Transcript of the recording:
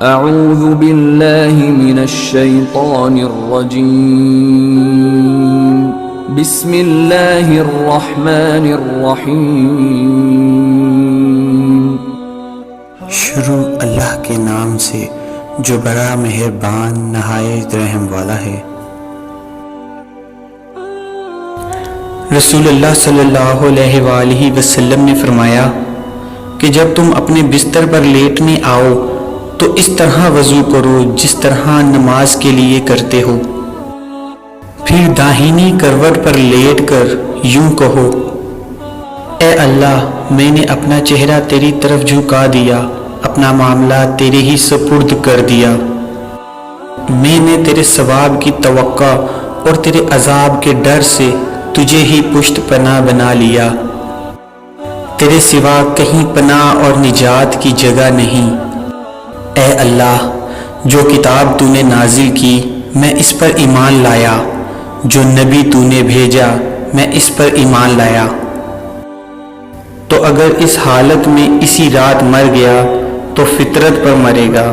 اعوذ باللہ من الشیطان الرجیم بسم اللہ الرحمن الرحیم۔ شروع اللہ کے نام سے جو بڑا مہربان نہایت رحم والا ہے۔ رسول اللہ صلی اللہ علیہ وآلہ وسلم نے فرمایا کہ جب تم اپنے بستر پر لیٹنے آؤ تو اس طرح وضو کرو جس طرح نماز کے لیے کرتے ہو، پھر داہنی کروٹ پر لیٹ کر یوں کہو: اے اللہ، میں نے اپنا چہرہ تیری طرف جھکا دیا، اپنا معاملہ تیرے ہی سپرد کر دیا، میں نے تیرے ثواب کی توقع اور تیرے عذاب کے ڈر سے تجھے ہی پشت پناہ بنا لیا، تیرے سوا کہیں پناہ اور نجات کی جگہ نہیں۔ اے اللہ، جو کتاب تو نے نازل کی میں اس پر ایمان لایا، جو نبی تو نے بھیجا میں اس پر ایمان لایا، تو اگر اس حالت میں اسی رات مر گیا تو فطرت پر مرے گا۔